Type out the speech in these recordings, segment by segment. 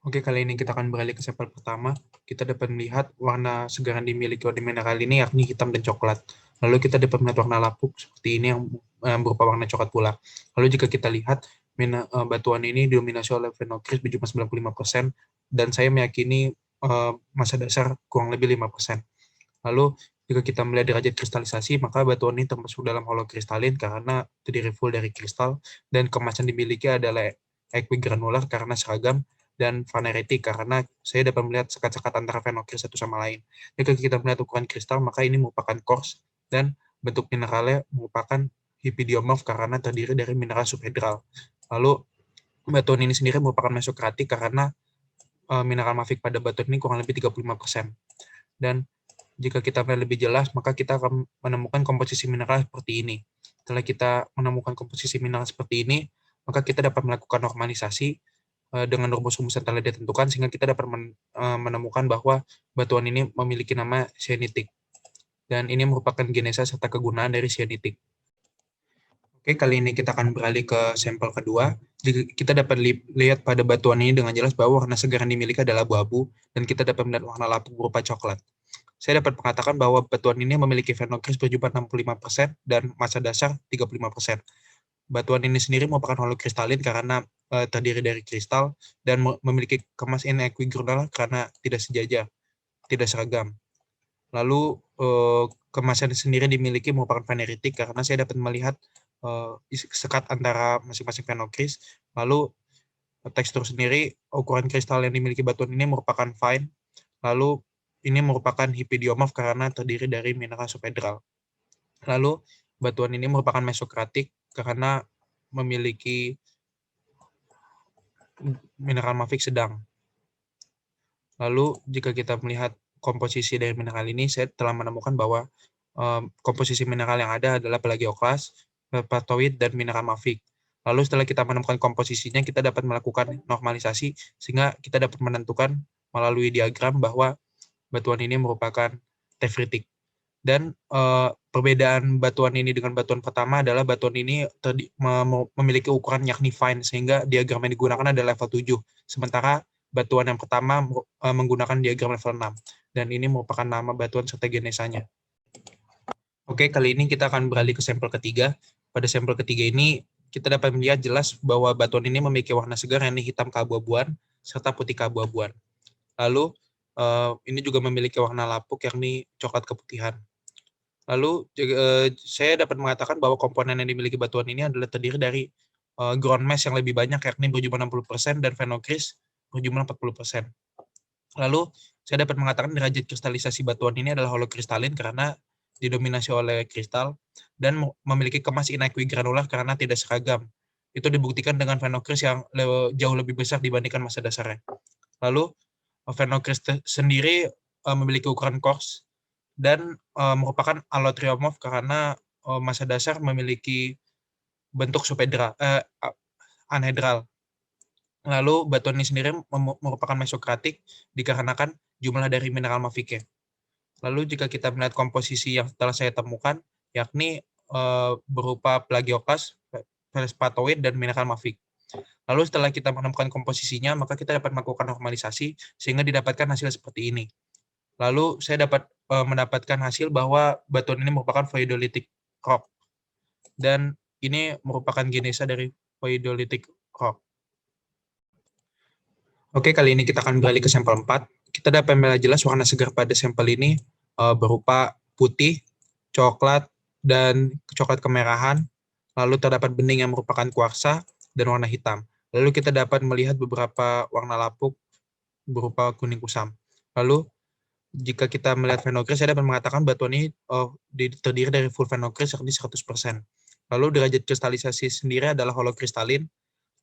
Oke, kali ini kita akan beralih ke sampel pertama. Kita dapat melihat warna segar yang dimiliki oleh mineral ini yakni hitam dan coklat. Lalu kita dapat melihat warna lapuk seperti ini yang berupa warna coklat pula. Lalu jika kita lihat batuan ini didominasi oleh phenocryst berjumlah 95% dan saya meyakini masa dasar kurang lebih 5%. Lalu jika kita melihat derajat kristalisasi, maka batuan ini termasuk dalam holokristalin karena terdiri full dari kristal dan kemasan dimiliki adalah equigranular karena seragam dan faneretik karena saya dapat melihat sekat-sekat antara phenocryst satu sama lain. Jika kita melihat ukuran kristal, maka ini merupakan quartz dan bentuk mineralnya merupakan hipidiomorf karena terdiri dari mineral subhedral. Lalu batuan ini sendiri merupakan mesokratik karena mineral mafik pada batuan ini kurang lebih 35%. Dan jika kita melihat lebih jelas, maka kita akan menemukan komposisi mineral seperti ini. Setelah kita menemukan komposisi mineral seperti ini, maka kita dapat melakukan normalisasi dengan rumus-rumus yang telah ditentukan, sehingga kita dapat menemukan bahwa batuan ini memiliki nama sianitik. Dan ini merupakan genesa serta kegunaan dari sianitik. Oke, kali ini kita akan beralih ke sampel kedua. Kita dapat lihat pada batuan ini dengan jelas bahwa warna segar yang dimiliki adalah abu-abu, dan kita dapat melihat warna lapuk berupa coklat. Saya dapat mengatakan bahwa batuan ini memiliki phenocryst berjumlah 65% dan massa dasar 35%. Batuan ini sendiri merupakan holokristalin karena terdiri dari kristal dan memiliki kemas inequigranular karena tidak sejajar, tidak seragam. Lalu kemasan sendiri dimiliki merupakan faneritik karena saya dapat melihat sekat antara masing-masing phenocryst. Lalu tekstur sendiri, ukuran kristal yang dimiliki batuan ini merupakan fine. Lalu ini merupakan hipidiomorf karena terdiri dari mineral subhedral. Lalu batuan ini merupakan mesokratik karena memiliki mineral mafik sedang. Lalu jika kita melihat komposisi dari mineral ini, saya telah menemukan bahwa komposisi mineral yang ada adalah plagioklas, patoid, dan mineral mafik. Lalu setelah kita menemukan komposisinya, kita dapat melakukan normalisasi sehingga kita dapat menentukan melalui diagram bahwa batuan ini merupakan tefritik. Dan perbedaan batuan ini dengan batuan pertama adalah batuan ini memiliki ukuran yakni fine, sehingga diagram yang digunakan adalah level 7. Sementara batuan yang pertama menggunakan diagram level 6. Dan ini merupakan nama batuan serta genesanya. Oke, kali ini kita akan beralih ke sampel ketiga. Pada sampel ketiga ini, kita dapat melihat jelas bahwa batuan ini memiliki warna segar yakni hitam keabu-abuan serta putih keabu-abuan. Lalu ini juga memiliki warna lapuk yakni coklat keputihan. Lalu saya dapat mengatakan bahwa komponen yang dimiliki batuan ini adalah terdiri dari ground mass yang lebih banyak yakni berjumlah 60% dan phenocryst berjumlah 40%. Lalu saya dapat mengatakan derajat kristalisasi batuan ini adalah holokristalin karena didominasi oleh kristal dan memiliki kemas inequigranular karena tidak seragam. Itu dibuktikan dengan phenocryst yang jauh lebih besar dibandingkan massa dasarnya. Lalu phenocryst sendiri memiliki ukuran coarse dan merupakan allotriomorph karena massa dasar memiliki bentuk anhedral. Lalu batuan ini sendiri merupakan mesokratik dikarenakan jumlah dari mineral mafiknya. Lalu jika kita melihat komposisi yang telah saya temukan, yakni berupa plagioklas, felspatoid, dan mineral mafik. Lalu setelah kita menemukan komposisinya, maka kita dapat melakukan normalisasi sehingga didapatkan hasil seperti ini. Lalu saya dapat mendapatkan hasil bahwa batuan ini merupakan voidolitic rock. Dan ini merupakan genesa dari voidolitic rock. Oke, kali ini kita akan beralih ke sampel 4. Kita dapat melihat jelas warna segar pada sampel ini berupa putih, coklat, dan coklat kemerahan. Lalu terdapat bening yang merupakan kuarsa dan warna hitam. Lalu kita dapat melihat beberapa warna lapuk berupa kuning kusam. Lalu jika kita melihat phenocryst, saya dapat mengatakan batuan ini terdiri dari full phenocryst yakni 100%. Lalu derajat kristalisasi sendiri adalah holokristalin.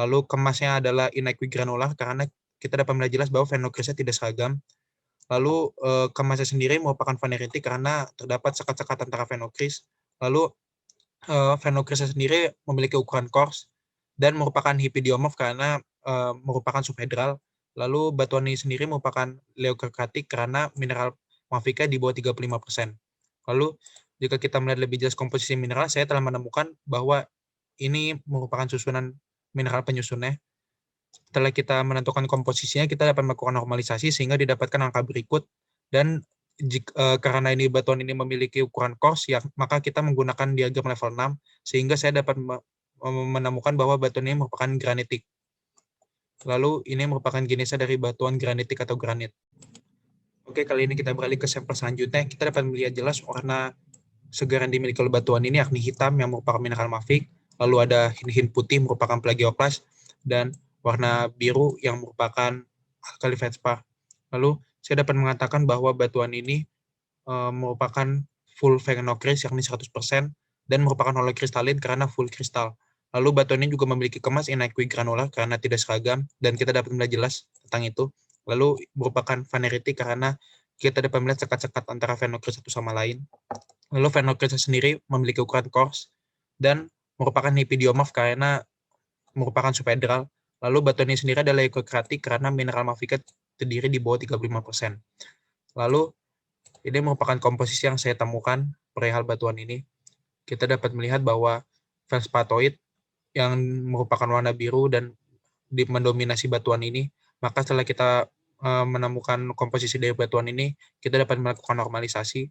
Lalu kemasnya adalah inequigranular karena kita dapat melihat jelas bahwa phenocrystnya tidak seragam. Lalu kemasnya sendiri merupakan faneritik karena terdapat sekat-sekat antara phenocryst. Lalu phenocrystnya sendiri memiliki ukuran coarse dan merupakan hipidiomorph karena merupakan subhedral. Lalu batuan ini sendiri merupakan leukokratik karena mineral mafiknya di bawah 35%. Lalu jika kita melihat lebih jelas komposisi mineral, saya telah menemukan bahwa ini merupakan susunan mineral penyusunnya. Setelah kita menentukan komposisinya, kita dapat melakukan normalisasi sehingga didapatkan angka berikut. Dan karena ini batuan ini memiliki ukuran coarse, ya, maka kita menggunakan diagram level 6, sehingga saya dapat menemukan bahwa batuan ini merupakan granitik. Lalu ini merupakan jenisnya dari batuan granitik atau granit. Oke, kali ini kita beralih ke sampel selanjutnya. Kita dapat melihat jelas warna segar yang dimiliki oleh batuan ini, yakni hitam yang merupakan mineral mafic, lalu ada hint-hint putih merupakan plagioclase, dan warna biru yang merupakan alkali feldspar. Lalu saya dapat mengatakan bahwa batuan ini merupakan full phenocryst yakni 100% dan merupakan holokristalin karena full kristal. Lalu batuan ini juga memiliki kemas inequi granular karena tidak seragam, dan kita dapat melihat jelas tentang itu. Lalu merupakan phaneritic karena kita dapat melihat sekat-sekat antara phenocryst satu sama lain. Lalu phenocryst sendiri memiliki ukuran coarse dan merupakan hipidiomorph karena merupakan subhedral. Lalu batuan ini sendiri adalah eukaryotik karena mineral maficat terdiri di bawah 35%. Lalu ini merupakan komposisi yang saya temukan perihal batuan ini. Kita dapat melihat bahwa feldspatoid yang merupakan warna biru dan mendominasi batuan ini, maka setelah kita menemukan komposisi dari batuan ini, kita dapat melakukan normalisasi,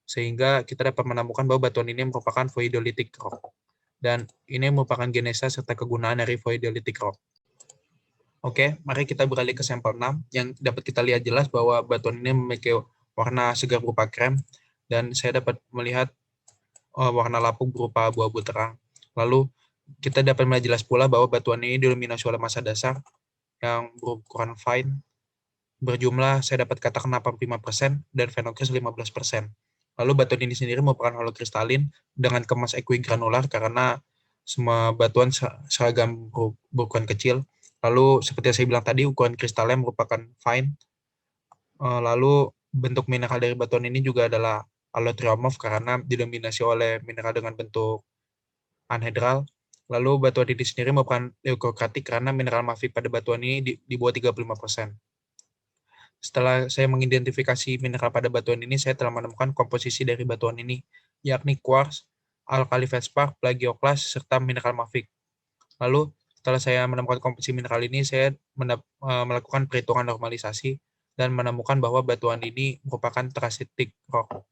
sehingga kita dapat menemukan bahwa batuan ini merupakan voidolithic rock. Dan ini merupakan genesa serta kegunaan dari voidolithic rock. Oke, mari kita beralih ke sampel 6, yang dapat kita lihat jelas bahwa batuan ini memiliki warna segar berupa krem, dan saya dapat melihat warna lapuk berupa abu-abu terang. Lalu kita dapat melihat jelas pula bahwa batuan ini didominasi oleh massa dasar yang berukuran fine, berjumlah saya dapat katakan 85% dan phenocryst 15%. Lalu batuan ini sendiri merupakan holokristalin dengan kemas equigranular karena semua batuan seragam berukuran kecil. Lalu seperti yang saya bilang tadi, ukuran kristalnya merupakan fine. Lalu bentuk mineral dari batuan ini juga adalah allotriomorph karena didominasi oleh mineral dengan bentuk anhedral. Lalu batuan ini sendiri merupakan leukokratik karena mineral mafic pada batuan ini di bawah 35%. Setelah saya mengidentifikasi mineral pada batuan ini, saya telah menemukan komposisi dari batuan ini, yakni quartz, alkali feldspar, plagioclase, serta mineral mafic. Lalu setelah saya menemukan komposisi mineral ini, saya melakukan perhitungan normalisasi dan menemukan bahwa batuan ini merupakan trachytic rock.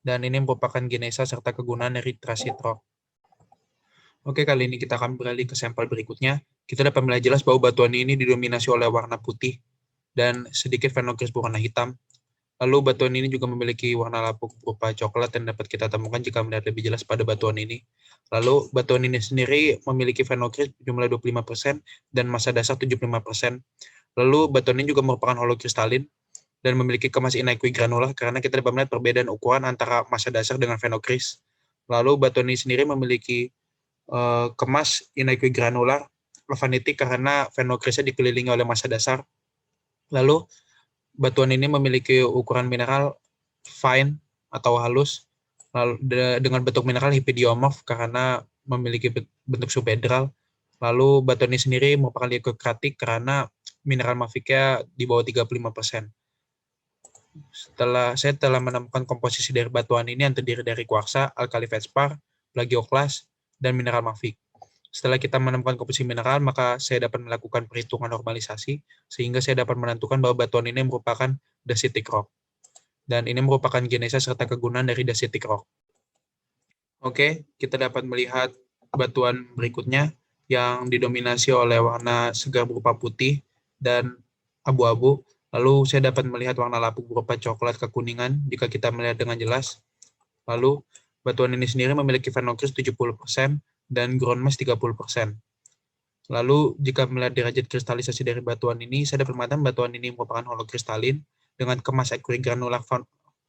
Dan ini merupakan genesa serta kegunaan dari trachytic rock. Oke, kali ini kita akan beralih ke sampel berikutnya. Kita dapat melihat jelas bahwa batuan ini didominasi oleh warna putih dan sedikit phenocryst berwarna hitam. Lalu batuan ini juga memiliki warna lapuk berupa coklat yang dapat kita temukan jika melihat lebih jelas pada batuan ini. Lalu batuan ini sendiri memiliki phenocryst jumlah 25% dan massa dasar 75%. Lalu batuan ini juga merupakan holokristalin dan memiliki kemas inequi granular karena kita dapat melihat perbedaan ukuran antara massa dasar dengan phenocryst. Lalu batuan ini sendiri memiliki kemas inequi granular phaneritic karena phenocrystnya dikelilingi oleh massa dasar. Lalu batuan ini memiliki ukuran mineral fine atau halus, lalu dengan bentuk mineral hipidiomorph karena memiliki bentuk subhedral. Lalu batuan ini sendiri merupakan leukokratik karena mineral maficnya di bawah 35%. Saya telah menemukan komposisi dari batuan ini yang terdiri dari kuarsa, alkali feldspar, plagioclase, dan mineral mafic. Setelah kita menemukan komposisi mineral, maka saya dapat melakukan perhitungan normalisasi, sehingga saya dapat menentukan bahwa batuan ini merupakan dacitic rock. Dan ini merupakan genesa serta kegunaan dari dacitic rock. Oke, kita dapat melihat batuan berikutnya yang didominasi oleh warna segar berupa putih dan abu-abu. Lalu saya dapat melihat warna lapuk berupa coklat kekuningan jika kita melihat dengan jelas. Lalu batuan ini sendiri memiliki phenocryst 70% dan ground mass 30%. Lalu jika melihat derajat kristalisasi dari batuan ini, saya dapat mengatakan batuan ini merupakan holokristalin dengan kemas equigranular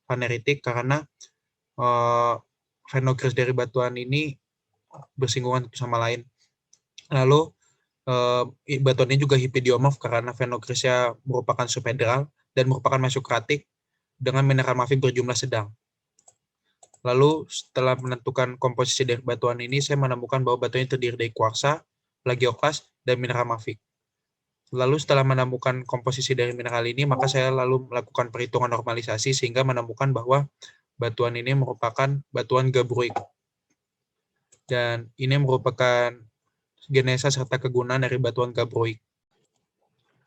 phaneritic karena phenocryst dari batuan ini bersinggungan satu sama lain. Lalu batuan ini juga hipidiomorph karena phenocrystnya merupakan subhedral dan merupakan mesokratik dengan mineral mafic berjumlah sedang. Lalu setelah menentukan komposisi dari batuan ini, saya menemukan bahwa batuan ini terdiri dari kuarsa, plagioclase, dan mineral mafic. Lalu setelah menemukan komposisi dari mineral ini, maka saya lalu melakukan perhitungan normalisasi sehingga menemukan bahwa batuan ini merupakan batuan gabbroic. Dan ini merupakan genesa serta kegunaan dari batuan gabbroic.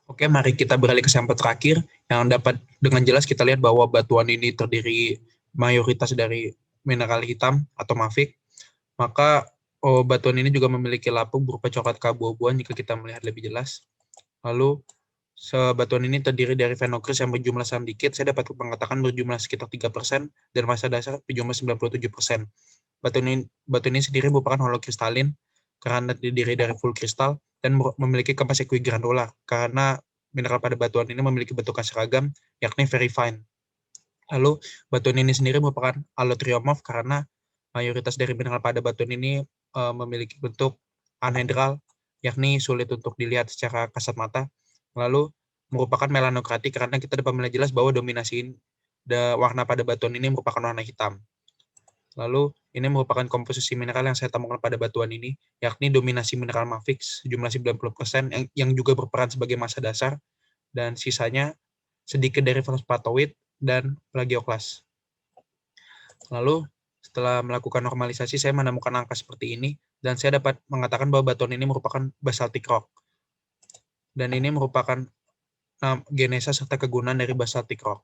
Oke, mari kita beralih ke sampel terakhir yang dapat dengan jelas kita lihat bahwa batuan ini terdiri mayoritas dari mineral hitam atau mafik. Maka batuan ini juga memiliki lapuk berupa coklat keabu-abuan jika kita melihat lebih jelas. Lalu batuan ini terdiri dari fenokris yang berjumlah sedikit, saya dapat mengatakan berjumlah sekitar 3% dan massa dasar berjumlah 97%. Batuan ini sendiri merupakan holokristalin karena terdiri dari full kristal dan memiliki kemas ekuigranula karena mineral pada batuan ini memiliki bentukan seragam, yakni very fine. Lalu, batuan ini sendiri merupakan allotriomorph karena mayoritas dari mineral pada batuan ini memiliki bentuk anhedral, yakni sulit untuk dilihat secara kasat mata. Lalu, merupakan melanokratik karena kita dapat melihat jelas bahwa dominasi warna pada batuan ini merupakan warna hitam. Lalu, ini merupakan komposisi mineral yang saya temukan pada batuan ini, yakni dominasi mineral mafix sejumlah 90% yang juga berperan sebagai massa dasar, dan sisanya sedikit dari fosfatoid dan plagioklas. Lalu, setelah melakukan normalisasi, saya menemukan angka seperti ini, dan saya dapat mengatakan bahwa batuan ini merupakan basaltic rock. Dan ini merupakan genesa serta kegunaan dari basaltic rock.